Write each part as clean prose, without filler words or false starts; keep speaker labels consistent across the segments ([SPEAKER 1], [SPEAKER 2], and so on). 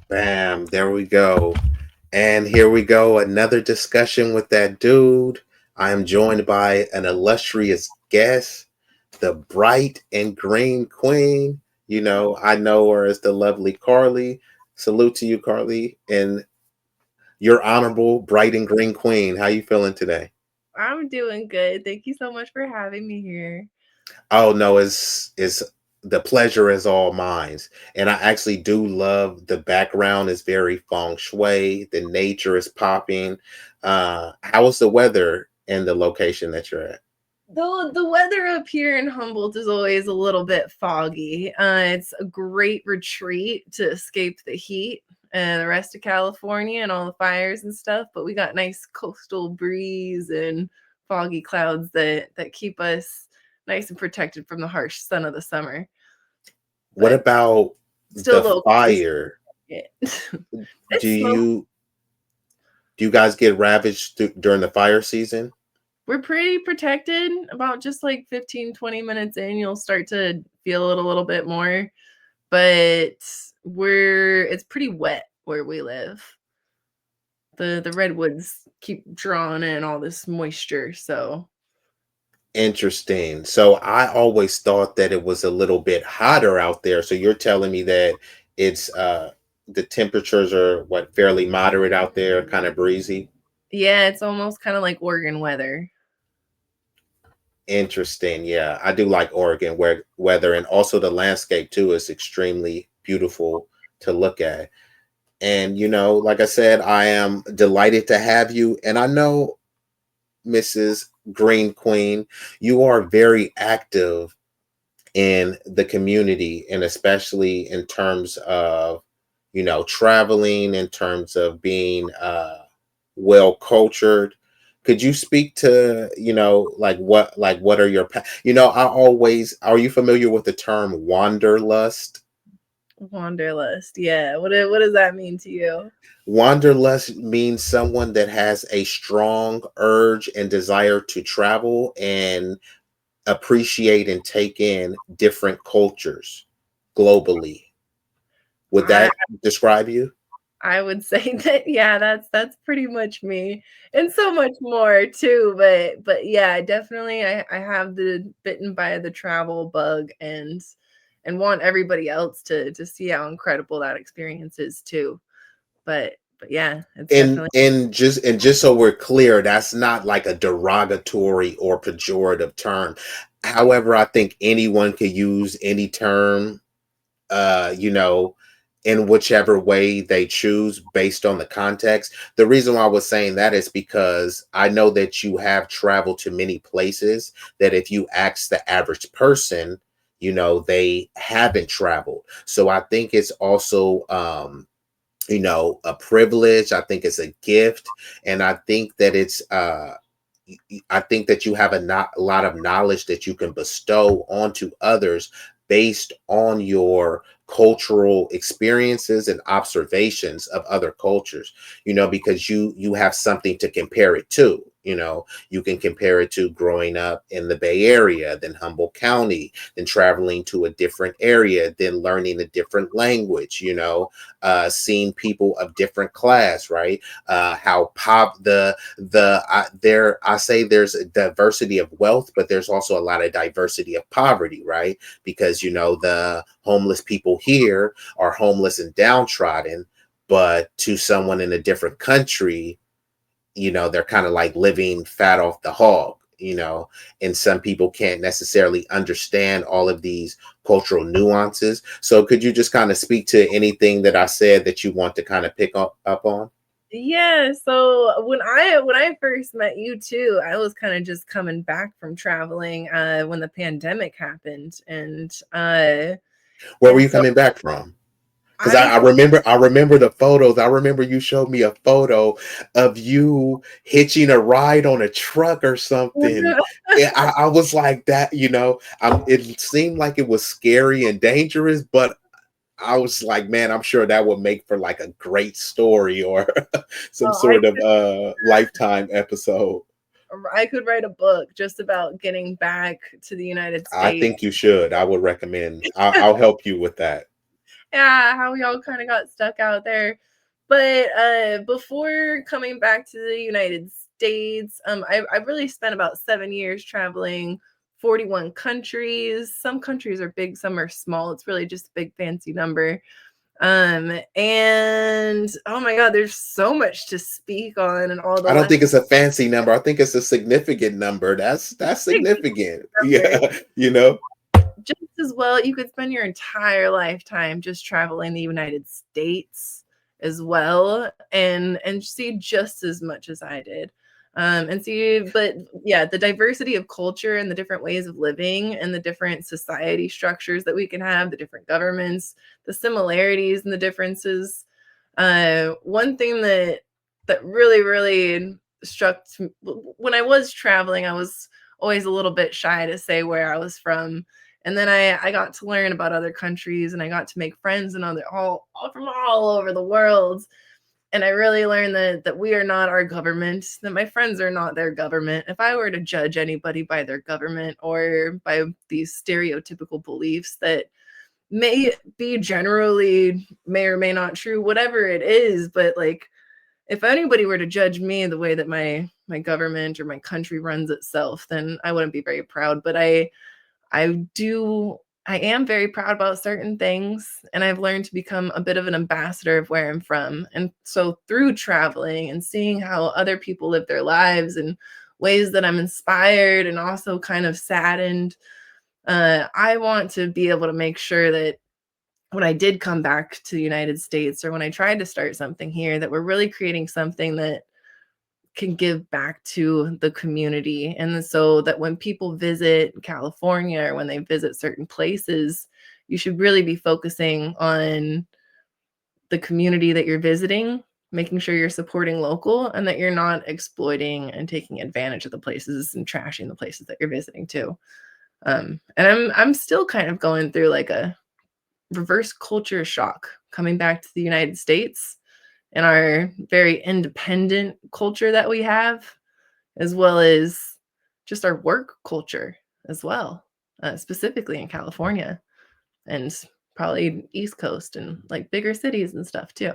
[SPEAKER 1] Bam, there we go. And here we go, another discussion with that dude. I am joined by an illustrious guest, the bright and green queen. I know her as the lovely Carly. Salute to you, Carly, and your honorable bright and green queen. How you feeling today?
[SPEAKER 2] I'm doing good. Thank you so much for having me here.
[SPEAKER 1] Oh no, it's the pleasure is all mine. And I actually do love the background is very feng shui. The nature is popping. How is the weather in the location that you're at?
[SPEAKER 2] The weather up here in Humboldt is always a little bit foggy. It's a great retreat to escape the heat and the rest of California and all the fires and stuff. But we got nice coastal breeze and foggy clouds that keep us nice and protected from the harsh sun of the summer.
[SPEAKER 1] What
[SPEAKER 2] But
[SPEAKER 1] about
[SPEAKER 2] still
[SPEAKER 1] the
[SPEAKER 2] a little cozy.
[SPEAKER 1] fire? Do
[SPEAKER 2] It's smoky.
[SPEAKER 1] you do you guys get ravaged during the fire season?
[SPEAKER 2] We're pretty protected. About just like 15, 20 minutes in, you'll start to feel it a little bit more. But it's pretty wet where we live. The redwoods keep drawing in all this moisture, so
[SPEAKER 1] Interesting. So I always thought that it was a little bit hotter out there. So you're telling me that it's the temperatures are what fairly moderate out there, kind of breezy.
[SPEAKER 2] yeah, it's almost kind of like Oregon weather.
[SPEAKER 1] Interesting. Yeah, I do like Oregon where weather and also the landscape too is extremely beautiful to look at. And like I said, I am delighted to have you. And I know Mrs. Green Queen, you are very active in the community and especially in terms of traveling, in terms of being well cultured. Could you speak to what are your I always are you familiar with the term wanderlust?
[SPEAKER 2] Wanderlust. Yeah. What does that mean to you?
[SPEAKER 1] Wanderlust means someone that has a strong urge and desire to travel and appreciate and take in different cultures globally. Would
[SPEAKER 2] I
[SPEAKER 1] that describe you?
[SPEAKER 2] I would say that yeah, that's pretty much me. And so much more too, but yeah, definitely I have the bitten by the travel bug and want everybody else to see how incredible that experience is too. But yeah, it's
[SPEAKER 1] And
[SPEAKER 2] definitely
[SPEAKER 1] and just so we're clear, that's not like a derogatory or pejorative term. However, I think anyone could use any term, uh, you know, in whichever way they choose based on the context. The reason why I was saying that is because I know that you have traveled to many places that if you ask the average person, they haven't traveled. So I think it's also a privilege. I think it's a gift. And I think that I think that you have a lot of knowledge that you can bestow onto others based on your cultural experiences and observations of other cultures, because you have something to compare it to. You can compare it to growing up in the Bay Area, then Humboldt County, then traveling to a different area, then learning a different language, seeing people of different class, right? How pop there I say there's a diversity of wealth, but there's also a lot of diversity of poverty, right? Because the homeless people here are homeless and downtrodden, but to someone in a different country, they're kind of like living fat off the hog. And some people can't necessarily understand all of these cultural nuances. So could you just kind of speak to anything that I said that you want to kind of pick up on?
[SPEAKER 2] yeah, so when I first met you too, I was kind of just coming back from traveling when the pandemic happened
[SPEAKER 1] Where were
[SPEAKER 2] and
[SPEAKER 1] you
[SPEAKER 2] so
[SPEAKER 1] coming back from? Because
[SPEAKER 2] I
[SPEAKER 1] I remember the photos. I remember you showed me a photo of you hitching a ride on a truck or something. I was like that, it seemed like it was scary and dangerous, but I was like, man, I'm sure that would make for like a great story or some
[SPEAKER 2] oh, I
[SPEAKER 1] sort of lifetime episode.
[SPEAKER 2] I could write a book just about getting back to the United
[SPEAKER 1] I
[SPEAKER 2] States.
[SPEAKER 1] think you should. I would recommend. I'll help you with that.
[SPEAKER 2] Yeah, how we all kind of got stuck out there. But before coming back to the United States, I've really spent about 7 years traveling 41 countries. Some countries are big, some are small. It's really just a big fancy number. And oh my God, there's so much to speak on and all the
[SPEAKER 1] I don't
[SPEAKER 2] lessons.
[SPEAKER 1] think it's a fancy number. I think it's a significant number. That's
[SPEAKER 2] Big
[SPEAKER 1] significant.
[SPEAKER 2] number.
[SPEAKER 1] Yeah, you know.
[SPEAKER 2] Just as well, you could spend your entire lifetime just traveling the United States as well and see just as much as I did. And see, but yeah, the diversity of culture and the different ways of living and the different society structures that we can have, the different governments, the similarities and the differences. One thing that really struck when I was traveling, I was always a little bit shy to say where I was from, and then I got to learn about other countries and I got to make friends and other all from all over the world. And I really learned that we are not our government, that my friends are not their government. If I were to judge anybody by their government or by these stereotypical beliefs that may be generally may or may not true, whatever it is, but like if anybody were to judge me the way that my government or my country runs itself, then I wouldn't be very proud. But I do I am very proud about certain things, and I've learned to become a bit of an ambassador of where I'm from. And so through traveling and seeing how other people live their lives and ways that I'm inspired and also kind of saddened, I want to be able to make sure that when I did come back to the United States or when I tried to start something here, that we're really creating something that can give back to the community. And so that when people visit California or when they visit certain places, you should really be focusing on the community that you're visiting, making sure you're supporting local and that you're not exploiting and taking advantage of the places and trashing the places that you're visiting too. And I'm still kind of going through like a reverse culture shock coming back to the United States and our very independent culture that we have, as well as just our work culture as well, specifically in California and probably East Coast and like bigger cities and stuff too.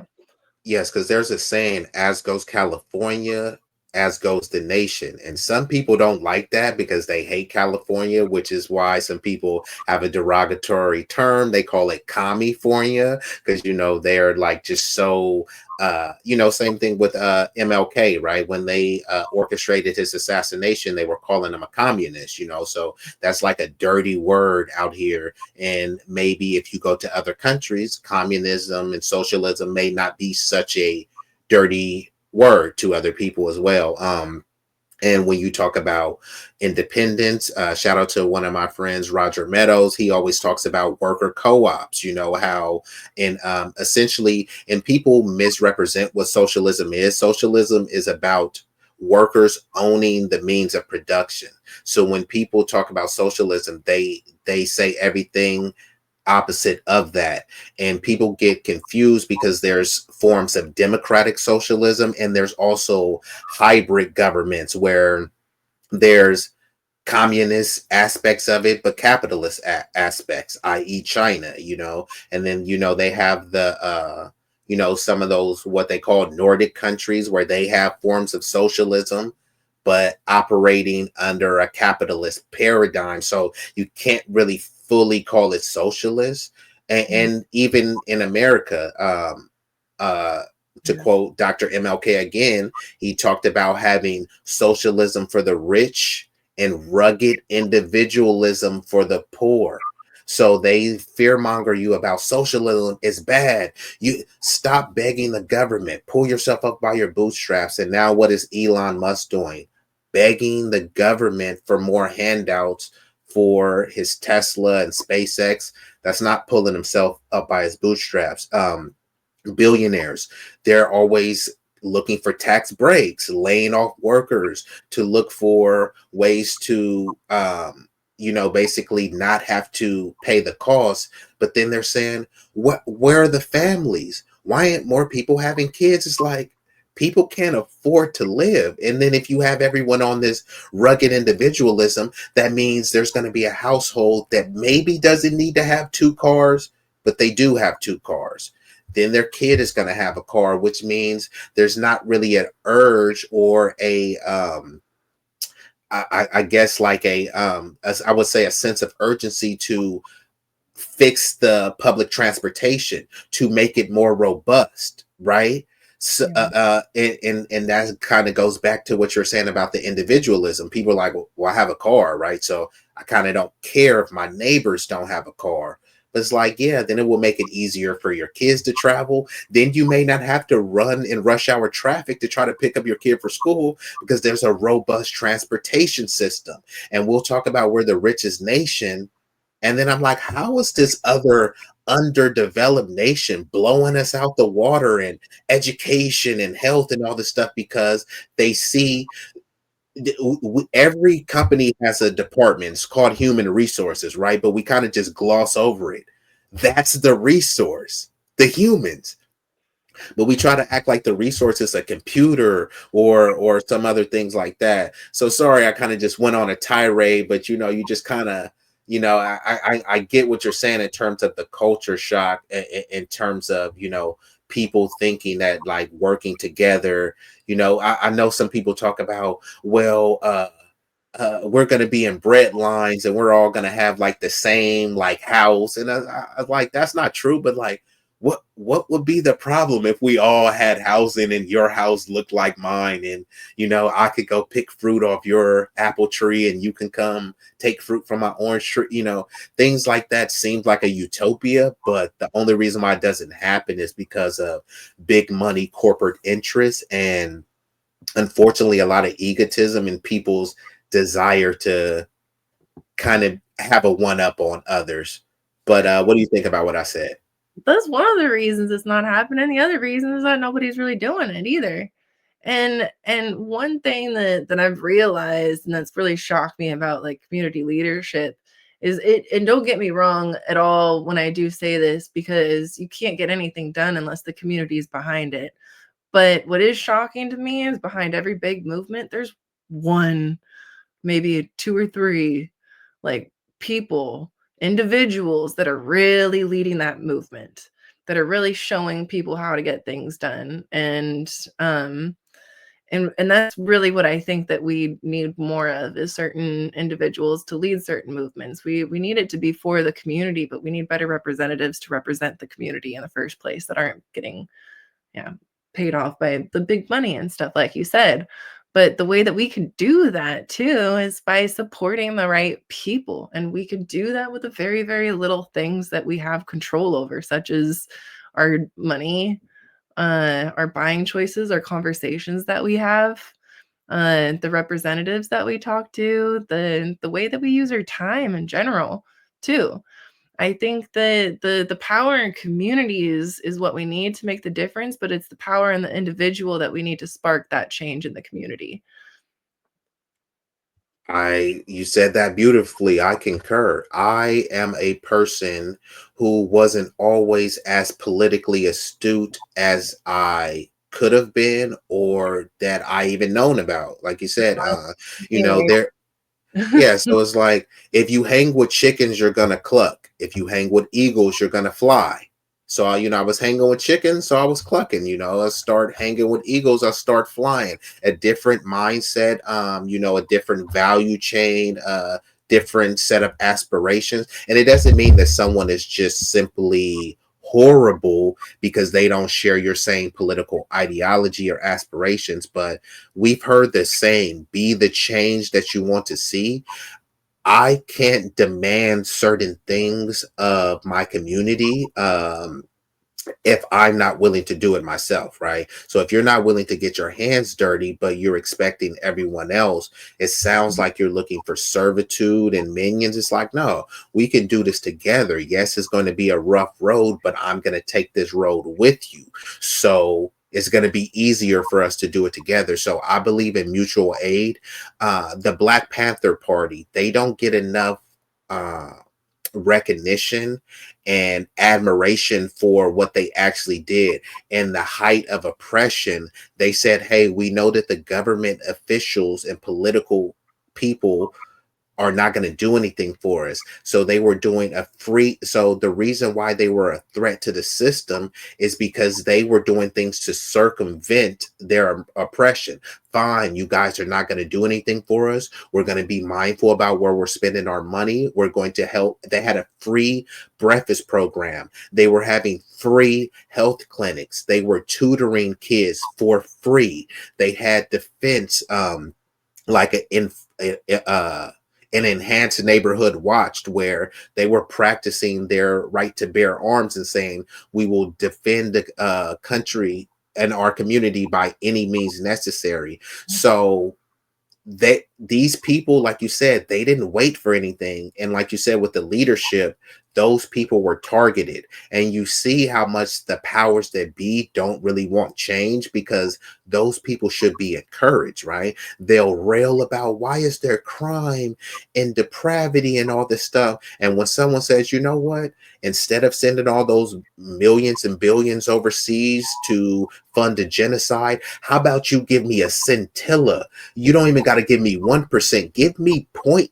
[SPEAKER 1] Yes, because there's a saying, as goes California, as goes the nation. And some people don't like that because they hate California, which is why some people have a derogatory term. They call it California because, they're like just so, same thing with MLK, right? When they orchestrated his assassination, they were calling him a communist, so that's like a dirty word out here. And maybe if you go to other countries, communism and socialism may not be such a dirty word to other people as well. And when you talk about independence, shout out to one of my friends, Roger Meadows. He always talks about worker co-ops, how, and essentially, and people misrepresent what socialism is. Socialism is about workers owning the means of production. So when people talk about socialism, they say everything opposite of that, and people get confused because there's forms of democratic socialism and there's also hybrid governments where there's communist aspects of it but capitalist aspects, i.e. China, and then they have the some of those what they call Nordic countries where they have forms of socialism but operating under a capitalist paradigm. So you can't really fully call it socialist.
[SPEAKER 2] Mhm.
[SPEAKER 1] And even in America, uh, to
[SPEAKER 2] Yeah.
[SPEAKER 1] quote Dr. MLK again, he talked about having socialism for the rich and rugged individualism for the poor. So they fearmonger you about socialism is bad. You stop begging the government, pull yourself up by your bootstraps. And now what is Elon Musk doing? Begging the government for more handouts for his Tesla and SpaceX. That's not pulling himself up by his bootstraps. Billionaires, they're always looking for tax breaks, laying off workers to look for ways to basically not have to pay the cost. But then they're saying, where are the families? Why aren't more people having kids? It's like people can't afford to live. And then if you have everyone on this rugged individualism, that means there's going to be a household that maybe doesn't need to have two cars, but they do have two cars. Then their kid is going to have a car, which means there's not really an urge or a I guess like as I would say, a sense of urgency to fix the public transportation to make it more robust, right? So,
[SPEAKER 2] Yeah.
[SPEAKER 1] and that kind of goes back to what you're saying about the individualism. People are like, well, I have a car, right? So I kind of don't care if my neighbors don't have a car. But it's like, yeah, then it will make it easier for your kids to travel. Then you may not have to run in rush hour traffic to try to pick up your kid for school because there's a robust transportation system. And we'll talk about we're the richest nation, and then I'm like, how is this other underdeveloped nation blowing us out the water and education and health and all this stuff because they see every company has a department. It's called human resources, right? But we kind of just gloss over it. That's the resource, the humans, but we try to act like the resource is a computer or some other things like that. So sorry, I kind of just went on a tirade, but you just kind of, I get what you're saying in terms of the culture shock, in terms of people thinking that like working together. I know some people talk about, well, we're going to be in bread lines and we're all going to have like the same like house, and I like, that's not true, but like what would be the problem if we all had housing and your house looked like mine, and I could go pick fruit off your apple tree and you can come take fruit from my orange tree. Things like that seems like a utopia, but the only reason why it doesn't happen is because of big money corporate interests, and unfortunately a lot of egotism and people's desire to kind of have a one up on others. But what do you think about what I said?
[SPEAKER 2] That's one of the reasons it's not happening. The other reason is that nobody's really doing it either. And one thing that I've realized and that's really shocked me about like community leadership is it, and don't get me wrong at all when I do say this, because you can't get anything done unless the community is behind it. But what is shocking to me is behind every big movement, there's one, maybe two or three, like people, individuals that are really leading that movement, that are really showing people how to get things done. And that's really what I think that we need more of, is certain individuals to lead certain movements. We need it to be for the community, but we need better representatives to represent the community in the first place that aren't getting, yeah, paid off by the big money and stuff like you said. But the way that we can do that too is by supporting the right people. And we can do that with the very, very little things that we have control over, such as our money, our buying choices, our conversations that we have, the representatives that we talk to, the way that we use our time in general too. I think that the power in communities is what we need to make the difference, but it's the power in the individual that we need to spark that change in the community.
[SPEAKER 1] You said that beautifully. I concur. I am a person who wasn't always as politically astute as I could have been or that I even known about. Like you said,
[SPEAKER 2] Same
[SPEAKER 1] there
[SPEAKER 2] here.
[SPEAKER 1] yeah, so it's like if you hang with chickens, you're gonna cluck. If you hang with eagles, you're gonna fly. So I was hanging with chickens, so I was clucking. I start hanging with eagles, I start flying. A different mindset, a different value chain, different set of aspirations. And it doesn't mean that someone is just simply horrible because they don't share your same political ideology or aspirations, but we've heard the saying, be the change that you want to see. I can't demand certain things of my community, if I'm not willing to do it myself, right? So if you're not willing to get your hands dirty, but you're expecting everyone else, it sounds like you're looking for servitude and minions. It's like, no, we can do this together. Yes, it's going to be a rough road, but I'm going to take this road with you. So it's going to be easier for us to do it together. So I believe in mutual aid. The Black Panther Party, they don't get enough uh, recognition and admiration for what they actually did. In the height of oppression, they said, hey, we know that the government officials and political people are not going to do anything for us. So they were doing a free. So the reason why they were a threat to the system is because they were doing things to circumvent their oppression. Fine, you guys are not going to do anything for us. We're going to be mindful about where we're spending our money. We're going to help. They had a free breakfast program. They were having free health clinics. They were tutoring kids for free. They had defense, like an enhanced neighborhood watch where they were practicing their right to bear arms and saying we will defend the country and our community by any means necessary. So these people, like you said, they didn't wait for anything, and like you said, with the leadership, those people were targeted. And you see how much the powers that be don't really want change, because those people should be encouraged, right? They'll rail about why is there crime and depravity and all this stuff, and when someone says, you know what, instead of sending all those millions and billions overseas to fund a genocide, how about you give me a scintilla? You don't even got to give me 1%. Give me point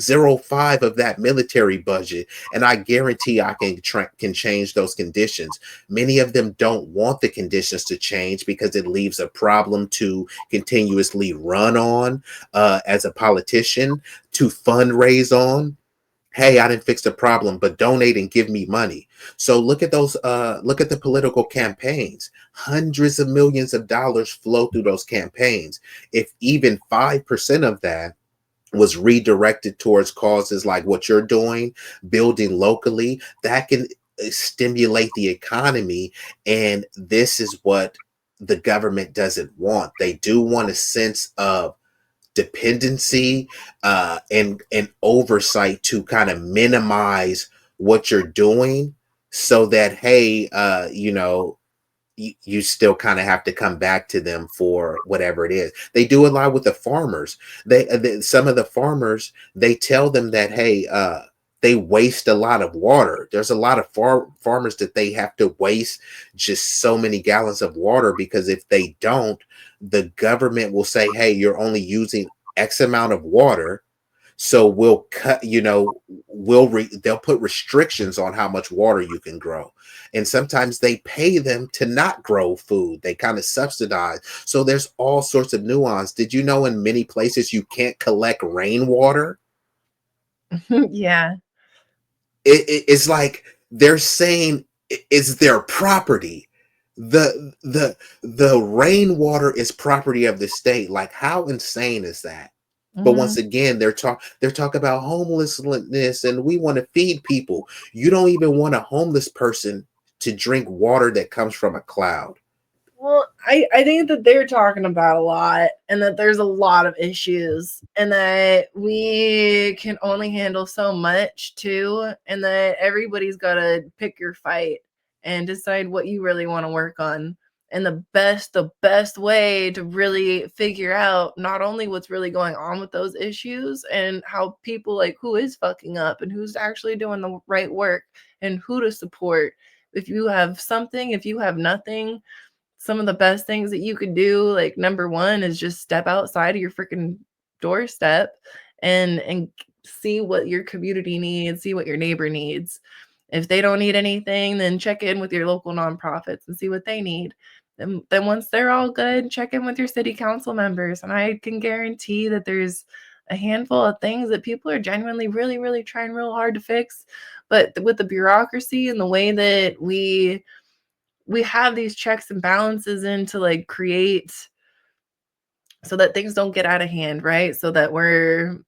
[SPEAKER 1] zero five of that military budget, and I guarantee I can change those conditions. Many of them don't want the conditions to change because it leaves a problem to continuously run on, as a politician, to fundraise on. Hey, I didn't fix the problem, but donate and give me money. So look at the political campaigns. Hundreds of millions of dollars flow through those campaigns. If even 5% of that was redirected towards causes like what you're doing, building locally, that can stimulate the economy. And this is what the government doesn't want. They do want a sense of dependency, and oversight to kind of minimize what you're doing, so that, hey, you still kind of have to come back to them for whatever it is. They do a lot with the farmers. Some of the farmers, they tell them that, hey, they waste a lot of water. There's a lot of farmers that they have to waste just so many gallons of water, because if they don't, the government will say, hey, you're only using X amount of water, so we'll cut, they'll put restrictions on how much water you can grow. And sometimes they pay them to not grow food. They kind of subsidize. So there's all sorts of nuance. Did you know in many places you can't collect rainwater?
[SPEAKER 2] Yeah.
[SPEAKER 1] It's like they're saying it's their property. The rainwater is property of the state. Like, how insane is that? But once
[SPEAKER 2] Mhm.
[SPEAKER 1] again, they're talking about homelessness, and we want to feed people. You don't even want a homeless person to drink water that comes from a cloud.
[SPEAKER 2] Well, I think that they're talking about a lot, and that there's a lot of issues, and that we can only handle so much too, and that everybody's got to pick your fight and decide what you really want to work on. And the best way to really figure out not only what's really going on with those issues and how people, like, who is fucking up and who's actually doing the right work and who to support. If you have something, if you have nothing, some of the best things that you could do, like, number 1 is just step outside of your freaking doorstep and see what your community needs, see what your neighbor needs. If they don't need anything, then check in with your local nonprofits and see what they need. Then once they're all good, check in with your city council members, and I can guarantee that there's a handful of things that people are genuinely really, really trying real hard to fix, but with the bureaucracy and the way that we have these checks and balances in to, like, create so that things don't get out of hand, right? So that we're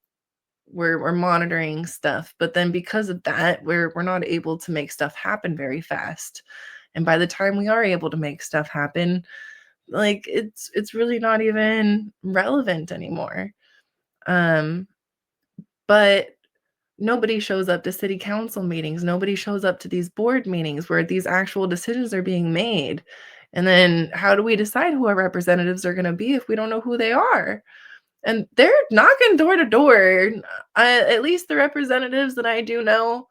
[SPEAKER 2] monitoring stuff. But then because of that, we're not able to make stuff happen very fast. And by the time we are able to make stuff happen, like, it's really not even relevant anymore. Um, but nobody shows up to city council meetings. Nobody shows up to these board meetings where these actual decisions are being made. And then how do we decide who our representatives are going to be if we don't know who they are? And they're knocking door to door. At least the representatives that I do know,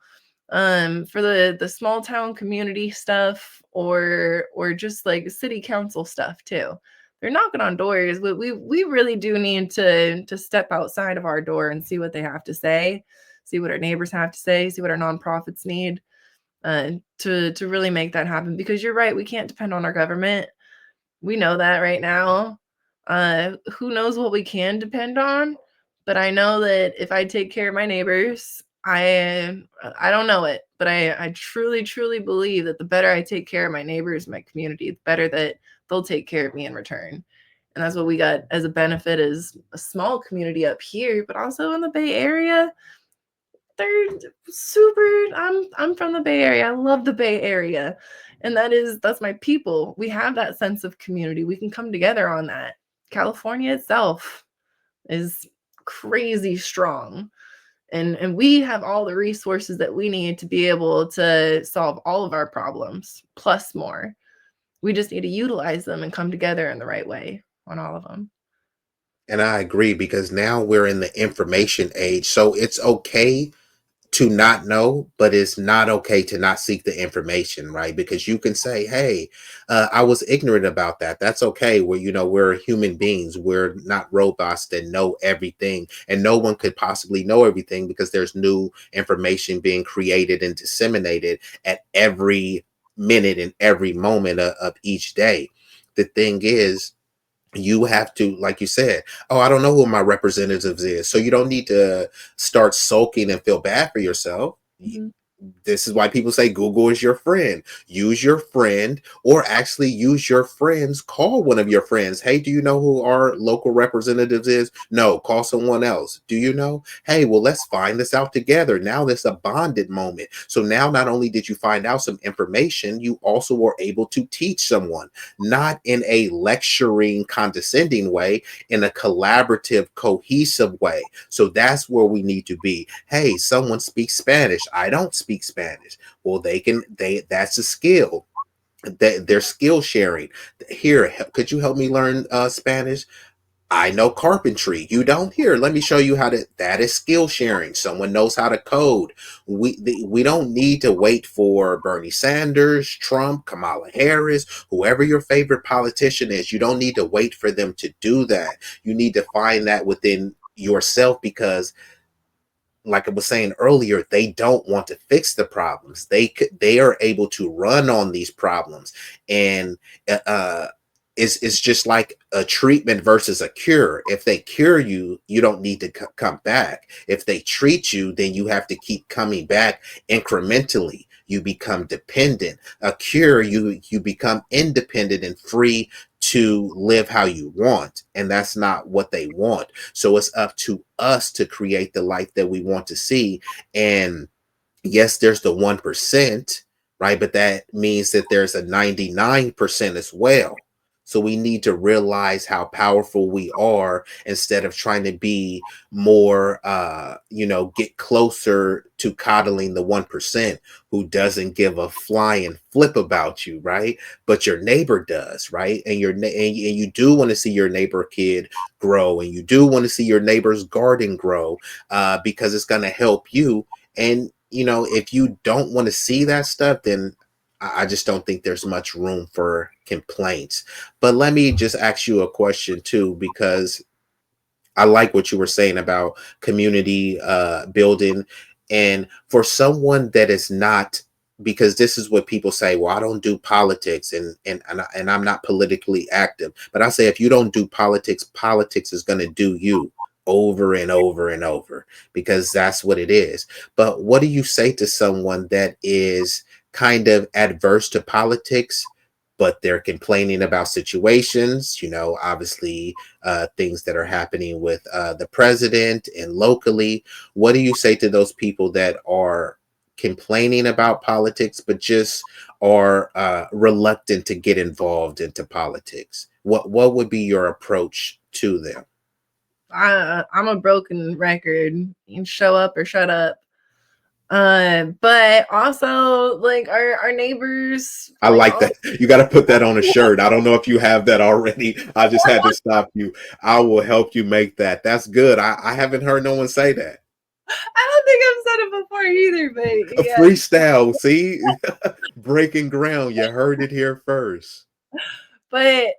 [SPEAKER 2] for the small town community stuff, or just like city council stuff too. they're knocking on doors, but we really do need to step outside of our door and see what they have to say, see what our neighbors have to say, see what our nonprofits need, to really make that happen. Because you're right, we can't depend on our government. We know that right now. Who knows what we can depend on? But I know that if I take care of my neighbors, I don't know it, but I truly truly believe that the better I take care of my neighbors, my community, the better that they'll take care of me in return. And that's what we got as a benefit as a small community up here, but also in the Bay Area. They're super. I'm from the Bay Area. I love the Bay Area. And that's my people. We have that sense of community. We can come together on that. California itself is crazy strong. And we have all the resources that we need to be able to solve all of our problems plus more. We just need to utilize them and come together in the right way on all of them.
[SPEAKER 1] And I agree because now we're in the information age. So it's okay to not know, but it's not okay to not seek the information, right? Because you can say, "Hey, I was ignorant about that." That's okay. We're human beings. We're not robots that know everything, and no one could possibly know everything because there's new information being created and disseminated at every minute and every moment of each day. The thing is, you have to, like you said, oh, I don't know who my representatives is, so you don't need to start sulking and feel bad for yourself.
[SPEAKER 2] Mhm.
[SPEAKER 1] This is why people say Google is your friend. Use your friend, or actually use your friends. Call one of your friends. Hey, do you know who our local representatives is? No, call someone else. Do you know? Hey, well, let's find this out together. Now there's a bonded moment. So now not only did you find out some information, you also were able to teach someone, not in a lecturing, condescending way, in a collaborative, cohesive way. So that's where we need to be. Hey, someone speaks Spanish. I don't speak Spanish. Well, that's a skill. They're skill sharing. Here, could you help me learn Spanish? I know carpentry. You don't. Here, let me show you how to. That is skill sharing. Someone knows how to code. We don't need to wait for Bernie Sanders, Trump, Kamala Harris, whoever your favorite politician is. You don't need to wait for them to do that. You need to find that within yourself, because like I was saying earlier, they don't want to fix the problems. They are able to run on these problems, and uh, it's just like a treatment versus a cure. If they cure you, you don't need to come back. If they treat you, then you have to keep coming back incrementally. You become dependent. A cure, you become independent and free to live how you want, and that's not what they want. So it's up to us to create the life that we want to see. And yes, there's the 1%, right? But that means that there's a 99% as well. So we need to realize how powerful we are, instead of trying to be more, get closer to coddling the 1% who doesn't give a flying flip about you, right? But your neighbor does, right? And you do want to see your neighbor kid grow, and you do want to see your neighbor's garden grow, because it's going to help you. And if you don't want to see that stuff, then I just don't think there's much room for complaints. But let me just ask you a question too, because I like what you were saying about community building. And for someone that is not, because this is what people say, well, I don't do politics, and I'm not politically active. But I say, if you don't do politics, politics is going to do you over and over and over, because that's what it is. But what do you say to someone that is kind of adverse to politics, but they're complaining about situations, obviously things that are happening with the president and locally? What do you say to those people that are complaining about politics, but just are reluctant to get involved into politics? What would be your approach to them?
[SPEAKER 2] I'm a broken record. You can show up or shut up. But also like our neighbors,
[SPEAKER 1] I
[SPEAKER 2] like
[SPEAKER 1] like
[SPEAKER 2] all
[SPEAKER 1] that. You got to put that on a shirt. I don't know if you have that already. I just had to stop you. I will help you make that. That's good. I haven't heard no one say that.
[SPEAKER 2] I don't think I've said it before either, but
[SPEAKER 1] A
[SPEAKER 2] yeah.
[SPEAKER 1] freestyle. See, breaking ground. You heard it here first.
[SPEAKER 2] But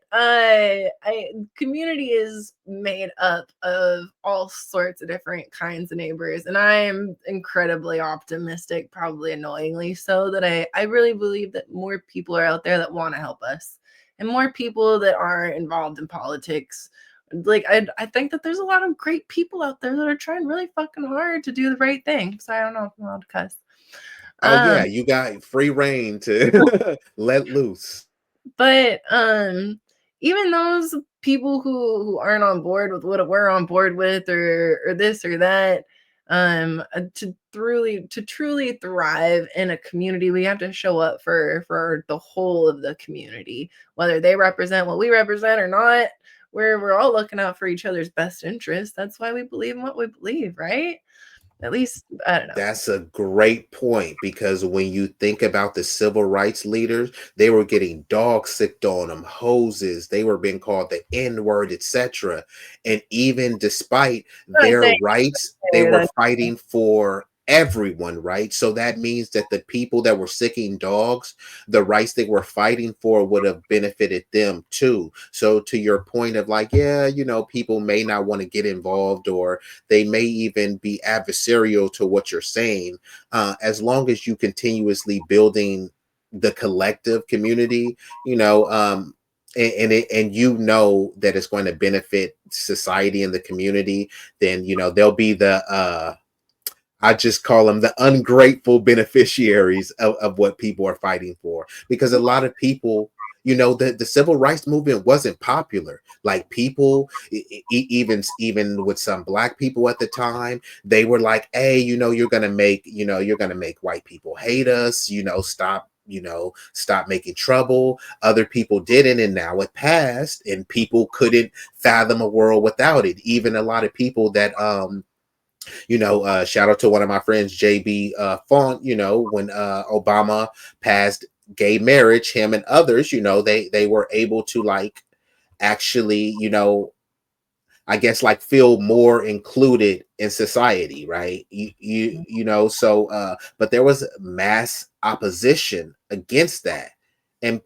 [SPEAKER 2] community is made up of all sorts of different kinds of neighbors, and I am incredibly optimistic, probably annoyingly so, that I really believe that more people are out there that want to help us, and more people that are involved in politics. Like I think that there's a lot of great people out there that are trying really fucking hard to do the right thing. So I don't know if I'm allowed to cuss.
[SPEAKER 1] Oh yeah,
[SPEAKER 2] Um,
[SPEAKER 1] you got free reign to let loose.
[SPEAKER 2] but even those people who aren't on board with what we're on board with, or this or that, to truly thrive in a community, we have to show up for the whole of the community, whether they represent what we represent or not. We're all looking out for each other's best interest. That's why we believe in what we believe, right? At least I don't know.
[SPEAKER 1] That's a great point because when you think about the civil rights leaders, they were getting dog sicked on them, hoses, they were being called the N word, etc. And even despite
[SPEAKER 2] I'm not
[SPEAKER 1] their
[SPEAKER 2] saying
[SPEAKER 1] rights, they were
[SPEAKER 2] that.
[SPEAKER 1] fighting for everyone, right? So that means that the people that were sicking dogs, the rights they were fighting for would have benefited them too. So, to your point of like, yeah, people may not want to get involved, or they may even be adversarial to what you're saying. As long as you continuously building the collective community, and that it's going to benefit society and the community, then there'll be the I just call them the ungrateful beneficiaries of what people are fighting for. Because a lot of people, the civil rights movement wasn't popular. Like people, even with some black people at the time, they were like, "Hey, you're gonna make white people hate us. Stop making trouble." Other people didn't, and now it passed, and people couldn't fathom a world without it. Even a lot of people that shout out to one of my friends, JB Font. When Obama passed gay marriage, him and others, they were able to like actually, I guess like feel more included in society, right? So but there was mass opposition against that. And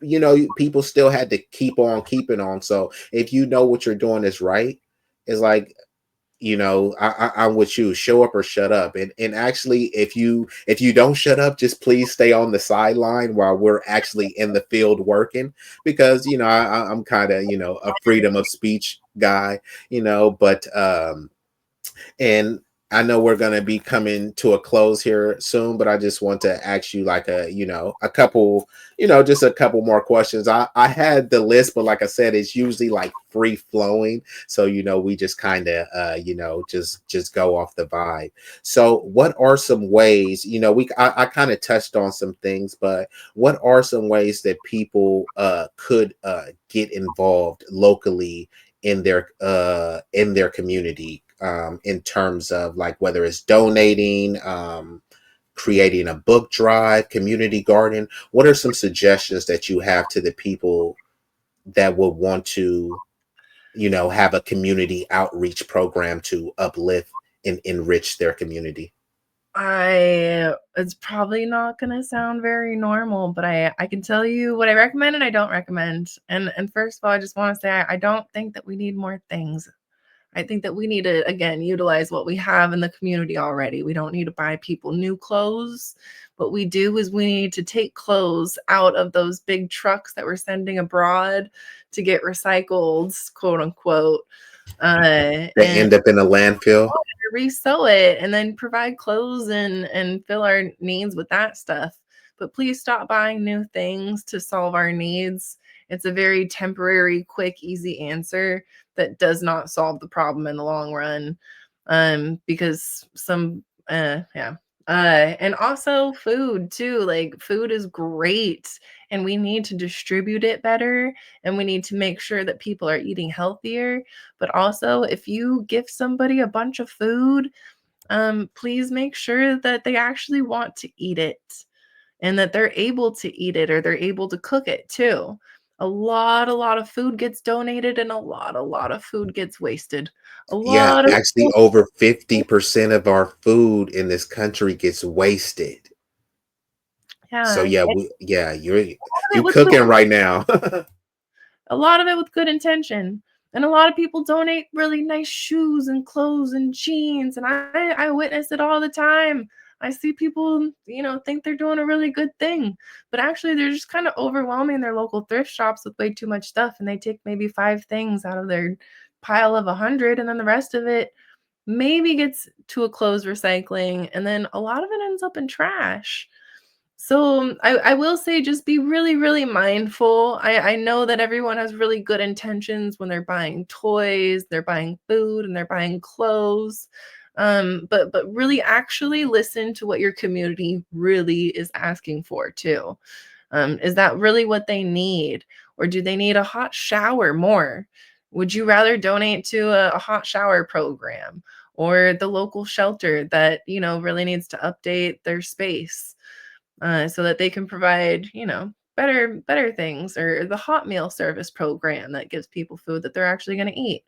[SPEAKER 1] people still had to keep on keeping on. So if you know what you're doing is right, it's like I'm with you. Show up or shut up. And actually, if you don't shut up, just please stay on the sideline while we're actually in the field working, because I'm kind of a freedom of speech guy, but and I know we're going to be coming to a close here soon, but I just want to ask you like a couple, just a couple more questions. I had the list, but like I said, it's usually like free flowing. So, we just kind of, just go off the vibe. So what are some ways, I kind of touched on some things, but what are some ways that people could get involved locally in their community, in terms of like whether it's donating, creating a book drive, community garden? What are some suggestions that you have to the people that would want to have a community outreach program to uplift and enrich their community?
[SPEAKER 2] I It's probably not gonna sound very normal, but I can tell you what I recommend and I don't recommend. And first of all, I just want to say I don't think that we need more things. I think that we need to again utilize what we have in the community already. We don't need to buy people new clothes. What we do is we need to take clothes out of those big trucks that we're sending abroad to get recycled, quote unquote.
[SPEAKER 1] They
[SPEAKER 2] And
[SPEAKER 1] end up in a landfill.
[SPEAKER 2] resew it and then provide clothes and fill our needs with that stuff. But please stop buying new things to solve our needs. It's a very temporary, quick, easy answer that does not solve the problem in the long run. Because some yeah. And also food too. Like food is great and we need to distribute it better and we need to make sure that people are eating healthier. But also, if you give somebody a bunch of food, please make sure that they actually want to eat it and that they're able to eat it or they're able to cook it too. A lot of food gets donated and a lot of food gets wasted. A
[SPEAKER 1] Yeah,
[SPEAKER 2] lot of
[SPEAKER 1] actually
[SPEAKER 2] food,
[SPEAKER 1] over 50% of our food in this country gets wasted. So
[SPEAKER 2] yeah.
[SPEAKER 1] yeah,
[SPEAKER 2] And
[SPEAKER 1] yeah,
[SPEAKER 2] part of
[SPEAKER 1] you
[SPEAKER 2] it was the
[SPEAKER 1] cooking right now.
[SPEAKER 2] A lot of it with good intention. And a lot of people donate really nice shoes and clothes and jeans. And I witness it all the time. I see people, think they're doing a really good thing, but actually they're just kind of overwhelming their local thrift shops with way too much stuff. And they take maybe five things out of their pile of 100, and then the rest of it maybe gets to a clothes recycling, and then a lot of it ends up in trash. So I will say just be really, really mindful. I know that everyone has really good intentions when they're buying toys, they're buying food, and they're buying clothes. But really actually listen to what your community really is asking for too. Is that really what they need? Or do they need a hot shower more? Would you rather donate to a hot shower program or the local shelter that, really needs to update their space? So that they can provide, better things, or the hot meal service program that gives people food that they're actually going to eat.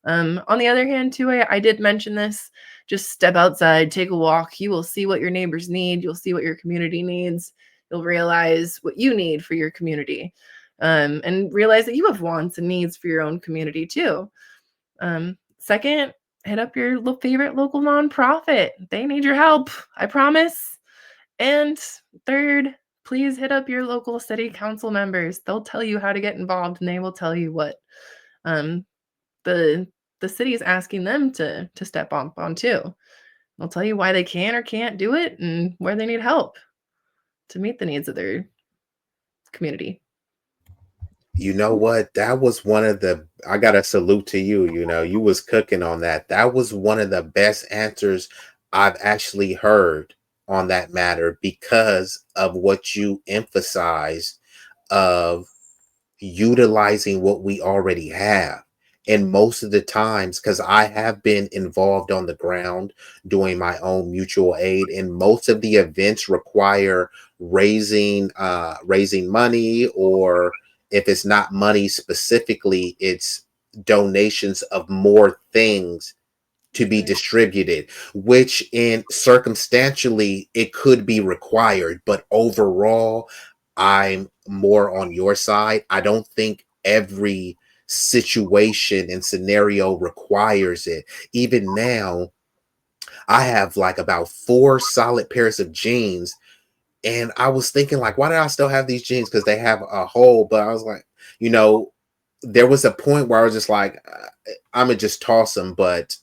[SPEAKER 2] On the other hand, too, I did mention this. Just step outside, take a walk. You will see what your neighbors need. You'll see what your community needs. You'll realize what you need for your community, and realize that you have wants and needs for your own community too. Second, hit up your favorite local nonprofit. They need your help. I promise. And third, please hit up your local city council members. They'll tell you how to get involved, and they will tell you what um, the the city is asking them to step on too. They'll tell you why they can or can't do it and where they need help to meet the needs of their community.
[SPEAKER 1] You know what? That was one of the I got to salute to you, you was cooking on that. That was one of the best answers I've actually heard on that matter because of what you emphasized of utilizing what we already have. And most of the times, because I have been involved on the ground doing my own mutual aid, and most of the events require raising money, or if it's not money specifically, it's donations of more things to be
[SPEAKER 2] Right.
[SPEAKER 1] distributed, which in circumstantially it could be required, but overall, I'm more on your side. I don't think every situation and scenario requires it. Even now, I have like about four solid pairs of jeans, and I was thinking like, why do I still have these jeans? Because they have a hole, but I was like, you know, there was a point where I was just like, I'm gonna just toss them, but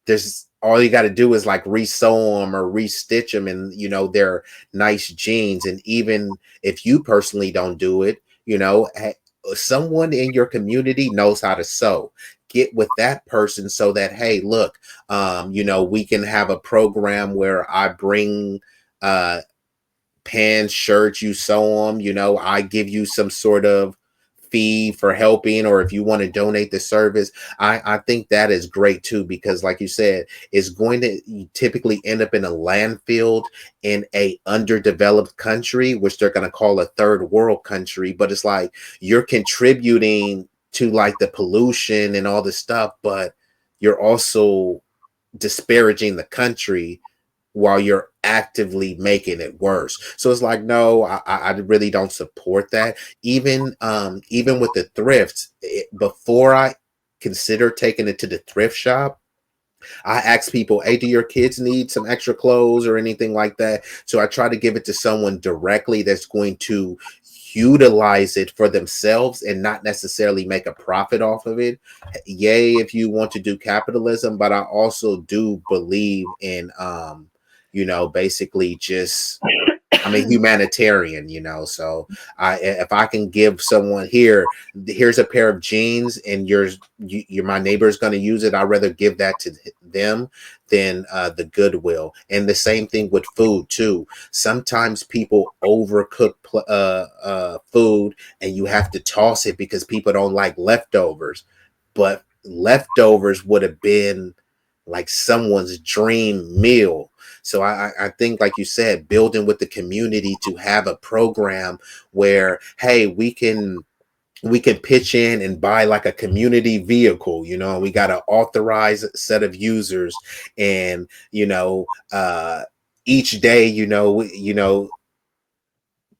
[SPEAKER 1] there's all you got to do is like resew them or restitch them, and they're nice jeans. And even if you personally don't do it, someone in your community knows how to sew. Get with that person so that, hey, look, we can have a program where I bring uh pants, shirts, you sew them, I give you some sort of fee for helping, or if you want to donate the service. I think that is great too, because like you said, it's going to typically end up in a landfill in a underdeveloped country, which they're going to call a third world country. But it's like you're contributing to like the pollution and all this stuff, but you're also disparaging the country while you're actively making it worse. So it's like, no, I really don't support that. Even with the thrifts, before I consider taking it to the thrift shop, I ask people, hey, do your kids need some extra clothes or anything like that? So I try to give it to someone directly that's going to utilize it for themselves and not necessarily make a profit off of it. Yay, if you want to do capitalism, but I also do believe in basically just I'm a humanitarian, so if I can give someone here's a pair of jeans, and you're my neighbor's going to use it, I'd rather give that to them than the goodwill. And the same thing with food too. Sometimes people overcook food, and you have to toss it because people don't like leftovers, but leftovers would have been like someone's dream meal. So I think, like you said, building with the community to have a program where, hey, we can pitch in and buy like a community vehicle. We got an authorized set of users, and each day,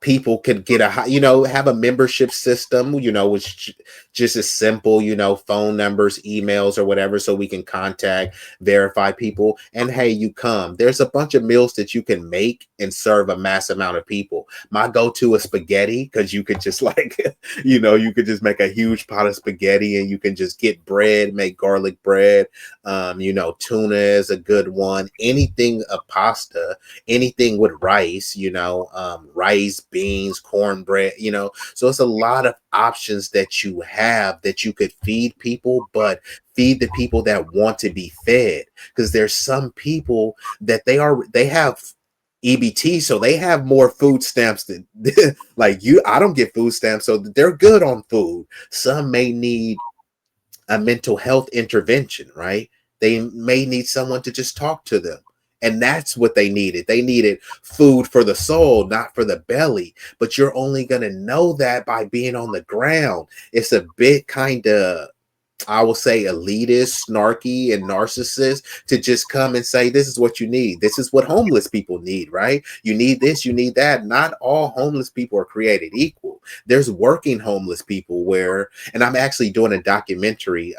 [SPEAKER 1] people could get have a membership system, which just as simple, phone numbers, emails, or whatever, so we can contact, verify people. And hey, you come. There's a bunch of meals that you can make and serve a mass amount of people. My go-to is spaghetti, because you could just like, you could just make a huge pot of spaghetti, and you can just get bread, make garlic bread. Tuna is a good one. Anything, a pasta, anything with rice, rice, beans, cornbread, so it's a lot of options that you have that you could feed people, but feed the people that want to be fed. Because there's some people that they have EBT, so they have more food stamps than like you. I don't get food stamps, so they're good on food. Some may need a mental health intervention, right? They may need someone to just talk to them. And that's what they needed. They needed food for the soul, not for the belly. But you're only going to know that by being on the ground. It's a bit kind of, I will say, elitist, snarky, and narcissist to just come and say, this is what you need. This is what homeless people need, right? You need this, you need that. Not all homeless people are created equal. There's working homeless people and I'm actually doing a documentary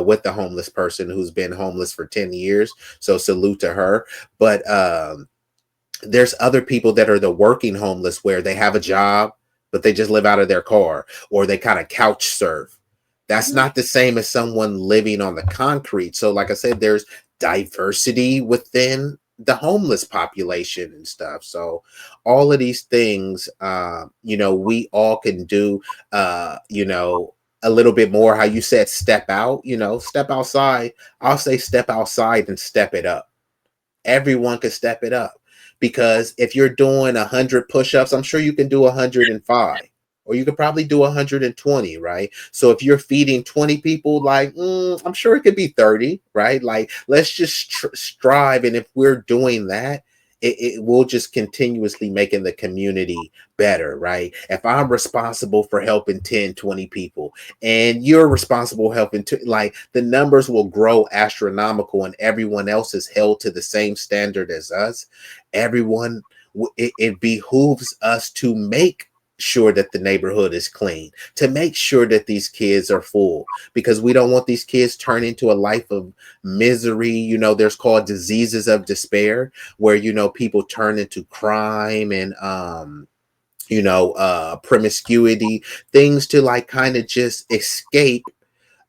[SPEAKER 1] with the homeless person who's been homeless for 10 years. So salute to her. But there's other people that are the working homeless, where they have a job, but they just live out of their car, or they kind of couch surf. That's
[SPEAKER 2] Mhm.
[SPEAKER 1] not the same as someone living on the concrete. So, like I said, there's diversity within the homeless population and stuff. So, all of these things, we all can do, a little bit more. How you said step out, step outside. I'll say step outside and step it up. Everyone can step it up, because if you're doing 100 push-ups, I'm sure you can do 105, or you could probably do 120, right? So if you're feeding 20 people, like, I'm sure it could be 30, right? Like, let's just strive. And if we're doing that, it will just continuously making the community better, right? If I'm responsible for helping 10, 20 people, and you're responsible helping to, like, the numbers will grow astronomical, and everyone else is held to the same standard as us. Everyone, it behooves us to make sure that the neighborhood is clean, to make sure that these kids are full, because we don't want these kids turn into a life of misery. There's called diseases of despair, where people turn into crime and promiscuity, things to like kind of just escape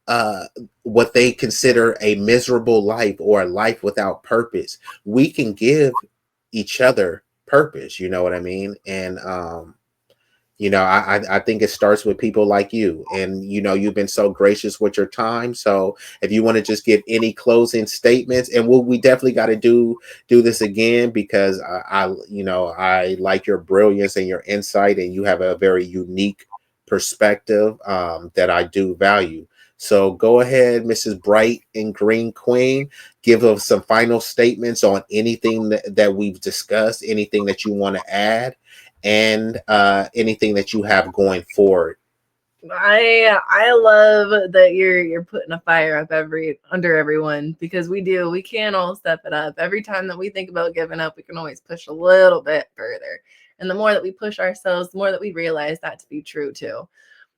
[SPEAKER 1] uh what they consider a miserable life, or a life without purpose. We can give each other purpose, you know what I mean? And I think it starts with people like you, and you've been so gracious with your time. So if you want to just give any closing statements, and we definitely got to do this again, because I like your brilliance and your insight, and you have a very unique perspective that I do value. So go ahead, Mrs. Bright and Green Queen, give us some final statements on anything that we've discussed, anything that you want to add, and anything that you have going forward.
[SPEAKER 2] I love that you're putting a fire up under everyone, because we can all step it up. Every time that we think about giving up, we can always push a little bit further. And the more that we push ourselves, the more that we realize that to be true too.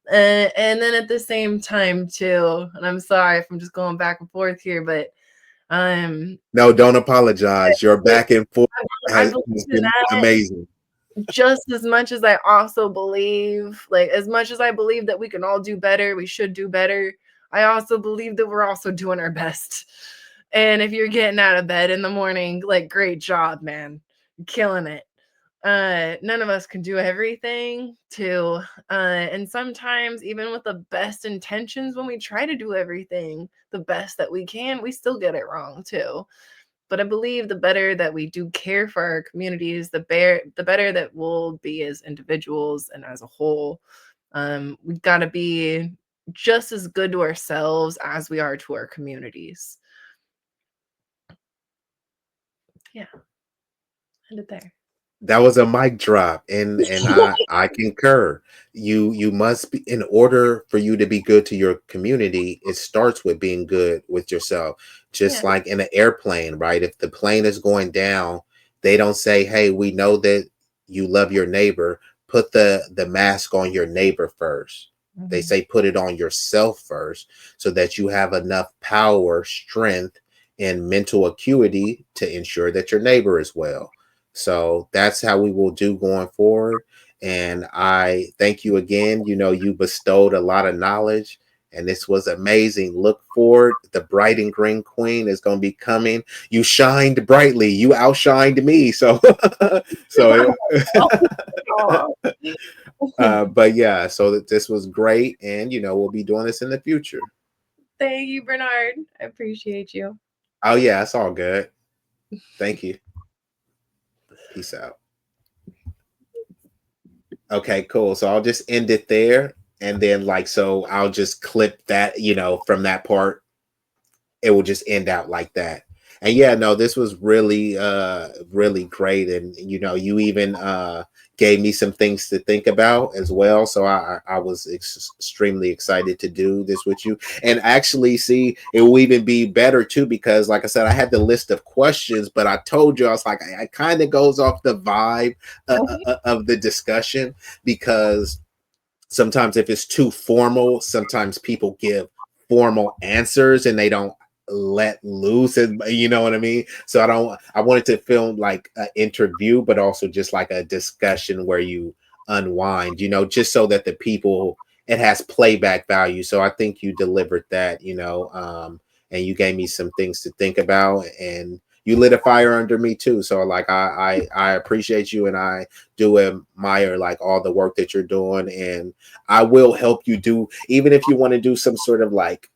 [SPEAKER 2] And then at the same time too, and I'm sorry if I'm just going back and forth here, but um
[SPEAKER 1] No, don't apologize. Your
[SPEAKER 2] but
[SPEAKER 1] back and forth
[SPEAKER 2] I
[SPEAKER 1] has
[SPEAKER 2] believe
[SPEAKER 1] been
[SPEAKER 2] that
[SPEAKER 1] amazing.
[SPEAKER 2] just as much as I also believe, like, as much as I believe that we can all do better, we should do better, I also believe that we're also doing our best. And if you're getting out of bed in the morning, like, great job, man. You're killing it. None of us can do everything too. And sometimes, even with the best intentions, when we try to do everything the best that we can, we still get it wrong too. But I believe the better that we do care for our communities, the better that we'll be as individuals and as a whole. We've got to be just as good to ourselves as we are to our communities. Yeah, end it there.
[SPEAKER 1] That was a mic drop, and I concur. You must be, in order for you to be good to your community, it starts with being good with yourself. Just
[SPEAKER 2] Yeah,
[SPEAKER 1] like in an airplane, right? If the plane is going down, they don't say, "Hey, we know that." you love your neighbor, put the mask on your neighbor first. They
[SPEAKER 2] Mhm.
[SPEAKER 1] say put it on yourself first so that you have enough power, strength, and mental acuity to ensure that your neighbor is well. So that's how we will do going forward. And I thank you again. You bestowed a lot of knowledge and this was amazing. Look forward. The bright and green queen is going to be coming. You shined brightly. You outshined me. So, so,
[SPEAKER 2] Aw.
[SPEAKER 1] but yeah, so this was great. And, we'll be doing this in the future.
[SPEAKER 2] Thank you, Bernard. I appreciate you.
[SPEAKER 1] Oh, yeah, it's all good. Thank you. Peace out. Okay, cool. So I'll just end it there. And then, so I'll just clip that, from that part it will just end out like that. And yeah, no, this was really great. And you even gave me some things to think about as well. So I was extremely excited to do this with you. And actually, see, it will even be better too, because like I said, I had the list of questions, but I told you I was like, it kind of goes off the vibe of the discussion, because sometimes if it's too formal, sometimes people give formal answers and they don't let loose, and you know what I mean. So I wanted to film like an interview but also just like a discussion where you unwind, just so that the people, it has playback value. So I think you delivered that, and you gave me some things to think about, and you lit a fire under me too. So like I appreciate you, and I do admire like all the work that you're doing, and I will help you do, even if you want to do some sort of like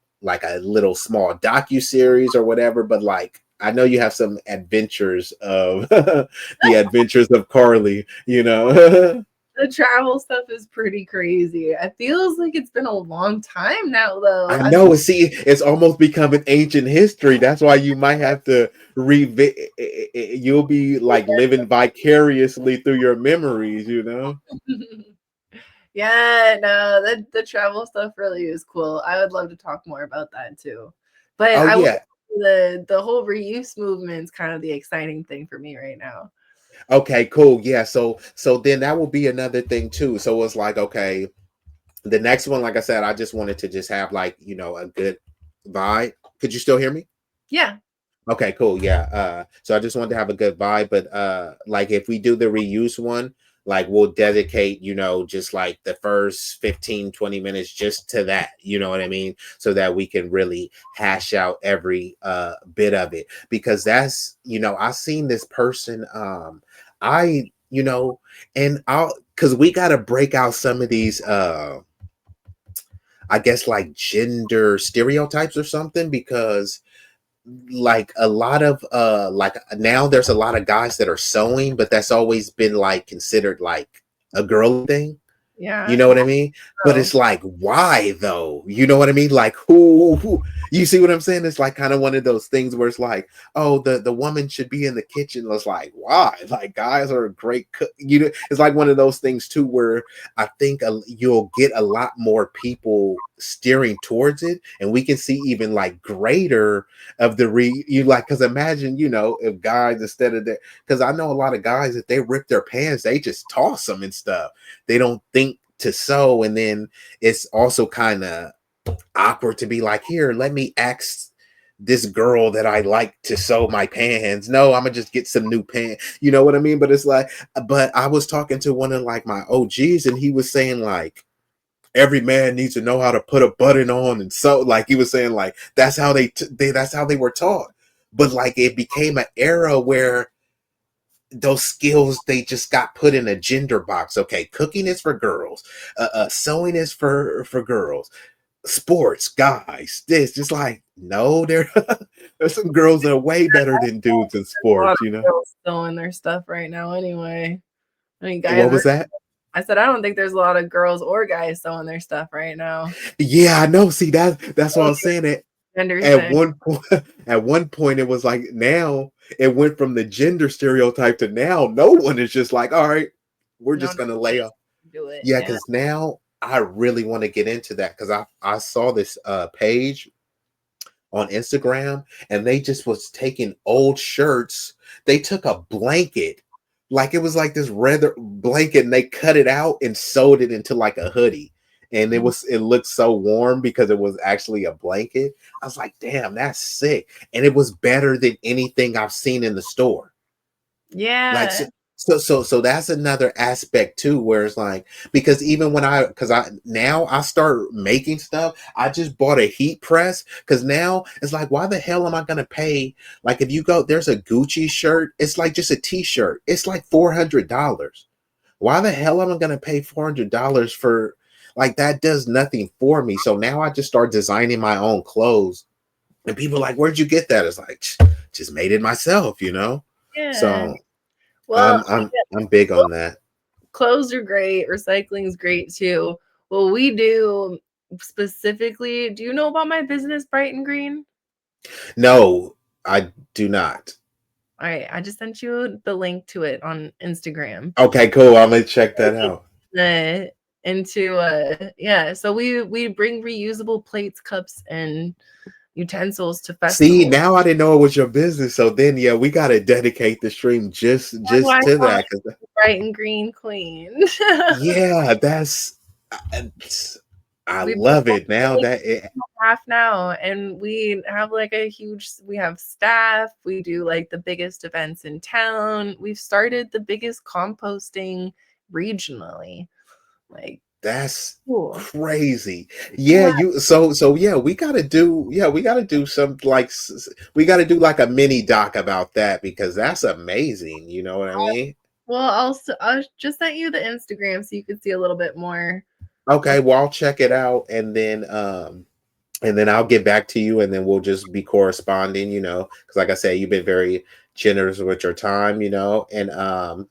[SPEAKER 1] a little small docu series or whatever. But like I know you have some adventures of the adventures of Carly.
[SPEAKER 2] The travel stuff is pretty crazy. It feels like it's been a long time now, though.
[SPEAKER 1] I know. See, it's almost becoming ancient history. That's why you might have to revisit. You'll be like living vicariously through your memories.
[SPEAKER 2] Yeah, no, the travel stuff really is cool. I would love to talk more about that too. But
[SPEAKER 1] Oh
[SPEAKER 2] I will
[SPEAKER 1] yeah.
[SPEAKER 2] the whole reuse movement is kind of the exciting thing for me right now.
[SPEAKER 1] Okay. Cool. Yeah. So then that will be another thing too. So it's like, okay, the next one, like I said, I just wanted to just have like a good vibe. Could you still hear me?
[SPEAKER 2] Yeah.
[SPEAKER 1] Okay, cool. Yeah. So I just wanted to have a good vibe, but like if we do the reuse one, like we'll dedicate, just like the first 15-20 minutes just to that, you know what I mean? So that we can really hash out every bit of it. Because that's, I seen this person, I, and I'll because we gotta break out some of these I guess like gender stereotypes or something, because like a lot of like now there's a lot of guys that are sewing, but that's always been like considered like a girly thing. You
[SPEAKER 2] Yeah.
[SPEAKER 1] know what I mean? But
[SPEAKER 2] So
[SPEAKER 1] it's like, why though? You know what I mean? Like, who you see what I'm saying? It's like kind of one of those things where it's like, oh, the woman should be in the kitchen. It's like, why? Like, guys are a great cook. It's like one of those things too, where I think you'll get a lot more people steering towards it, and we can see even like greater of the you like, because imagine, if guys instead of that, because I know a lot of guys, if they rip their pants, they just toss them and stuff. They don't think to sew, and then it's also kind of awkward to be like, here, let me ask this girl that I like to sew my pants. No, I'm gonna just get some new pants. You know what I mean? But it's like, but I was talking to one of like my OGs, and he was saying like every man needs to know how to put a button on and sew. Like he was saying like that's how that's how they were taught. But like it became an era where those skills, they just got put in a gender box. Okay, cooking is for girls, sewing is for girls, sports guys. This just like, no, there's some girls that are way better than dudes in
[SPEAKER 2] a lot of
[SPEAKER 1] sports.
[SPEAKER 2] girls sewing their stuff right now anyway. I mean,
[SPEAKER 1] What
[SPEAKER 2] guys are
[SPEAKER 1] was that?
[SPEAKER 2] I said I don't think there's a lot of girls or guys sewing their stuff right now.
[SPEAKER 1] Yeah, I know. See, that's what I was saying.
[SPEAKER 2] Gender
[SPEAKER 1] At
[SPEAKER 2] thing.
[SPEAKER 1] one point, at one point it was like, now it went from the gender stereotype to now no one is just like, all right, we're
[SPEAKER 2] No,
[SPEAKER 1] just
[SPEAKER 2] no,
[SPEAKER 1] gonna lay off.
[SPEAKER 2] do it.
[SPEAKER 1] Yeah,
[SPEAKER 2] Yeah.
[SPEAKER 1] because now I really want to get into that, because I saw this page on Instagram, and they just was taking old shirts. They took a blanket, like it was like this red blanket, and they cut it out and sewed it into like a hoodie. And it looked so warm because it was actually a blanket. I was like, damn, that's sick. And it was better than anything I've seen in the store. Like
[SPEAKER 2] Yeah.
[SPEAKER 1] so that's another aspect too, where it's like, because even when I because I now I start making stuff, I just bought a heat press, because now it's like, why the hell am I gonna pay, like if you go, there's a Gucci shirt, it's like just a t-shirt, it's like $400. Why the hell am I gonna pay $400 for, like, that does nothing for me. So now I just start designing my own clothes, and people are like, where'd you get that? It's like, just made it myself, you know.
[SPEAKER 2] Yeah.
[SPEAKER 1] So
[SPEAKER 2] Well,
[SPEAKER 1] I'm big
[SPEAKER 2] well,
[SPEAKER 1] on that.
[SPEAKER 2] clothes are great. Recycling is great too. Well, we do specifically. Do you know about my business, Bright and Green?
[SPEAKER 1] No, I do not.
[SPEAKER 2] All right, I just sent you the link to it on Instagram.
[SPEAKER 1] Okay, cool. I'm gonna check that out.
[SPEAKER 2] Uh, into yeah, so we bring reusable plates, cups, and utensils to
[SPEAKER 1] See,
[SPEAKER 2] festivals.
[SPEAKER 1] now I didn't know it was your business. So then, yeah, we gotta dedicate the stream just
[SPEAKER 2] That's why I
[SPEAKER 1] to
[SPEAKER 2] call
[SPEAKER 1] that.
[SPEAKER 2] it Bright and Green Queen.
[SPEAKER 1] Yeah, that's I I
[SPEAKER 2] We've been
[SPEAKER 1] love it now
[SPEAKER 2] going
[SPEAKER 1] that it,
[SPEAKER 2] half now, and we have like a huge we have staff, we do like the biggest events in town, we've started the biggest composting regionally, like
[SPEAKER 1] that's
[SPEAKER 2] cool.
[SPEAKER 1] crazy. Yeah,
[SPEAKER 2] Yeah,
[SPEAKER 1] you so yeah, we gotta do some like we gotta do like a mini doc about that, because that's amazing. You know what I mean?
[SPEAKER 2] well, I'll just sent you the Instagram so you can see a little bit more.
[SPEAKER 1] Okay, well, I'll check it out, and then I'll get back to you, and then we'll just be corresponding, you know, because like I said, you've been very generous with your time, you know, and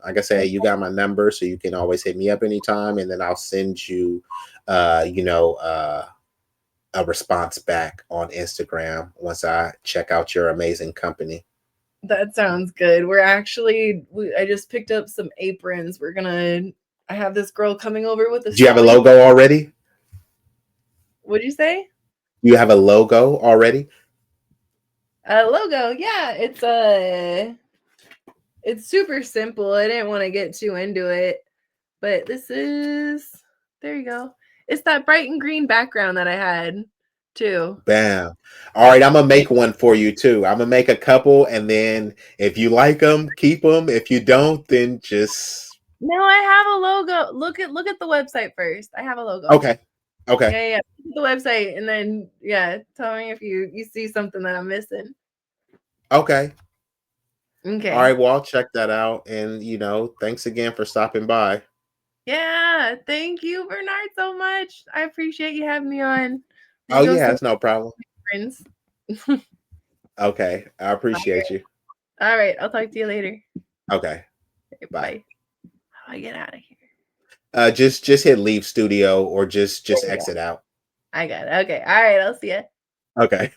[SPEAKER 1] like I said, you got my number, so you can always hit me up anytime, and then I'll send you, you know, a response back on Instagram once I check out your amazing company.
[SPEAKER 2] That sounds good. I just picked up some aprons. I have this girl coming over with a
[SPEAKER 1] Do you have a
[SPEAKER 2] sewing.
[SPEAKER 1] logo already?
[SPEAKER 2] What'd you say?
[SPEAKER 1] You have a logo already?
[SPEAKER 2] A logo. Yeah, it's super simple. I didn't want to get too into it, but there you go. It's that bright and green background that I had too.
[SPEAKER 1] Bam. All right, I'm gonna make one for you too. I'm gonna make a couple, and then if you like them, keep them. If you don't, then just
[SPEAKER 2] No, I have a logo. Look at the website first. I have a logo.
[SPEAKER 1] okay. Okay.
[SPEAKER 2] Yeah, yeah. Look at the website and then yeah, tell me if you see something that I'm missing.
[SPEAKER 1] Okay. All
[SPEAKER 2] Okay.
[SPEAKER 1] right. Well, I'll check that out. And, you know, thanks again for stopping by.
[SPEAKER 2] Yeah, thank you, Bernard, so much. I appreciate you having me on. I'm
[SPEAKER 1] Oh,
[SPEAKER 2] gonna go
[SPEAKER 1] yeah,
[SPEAKER 2] say
[SPEAKER 1] it's no problem.
[SPEAKER 2] friends.
[SPEAKER 1] Okay. I
[SPEAKER 2] All
[SPEAKER 1] appreciate
[SPEAKER 2] right.
[SPEAKER 1] you.
[SPEAKER 2] All right. I'll talk to you later.
[SPEAKER 1] Okay.
[SPEAKER 2] Okay,
[SPEAKER 1] Bye.
[SPEAKER 2] bye. How do I get out of here?
[SPEAKER 1] Just hit leave studio, or just
[SPEAKER 2] There you go.
[SPEAKER 1] exit out.
[SPEAKER 2] I got it. Okay. All right. I'll see ya.
[SPEAKER 1] Okay.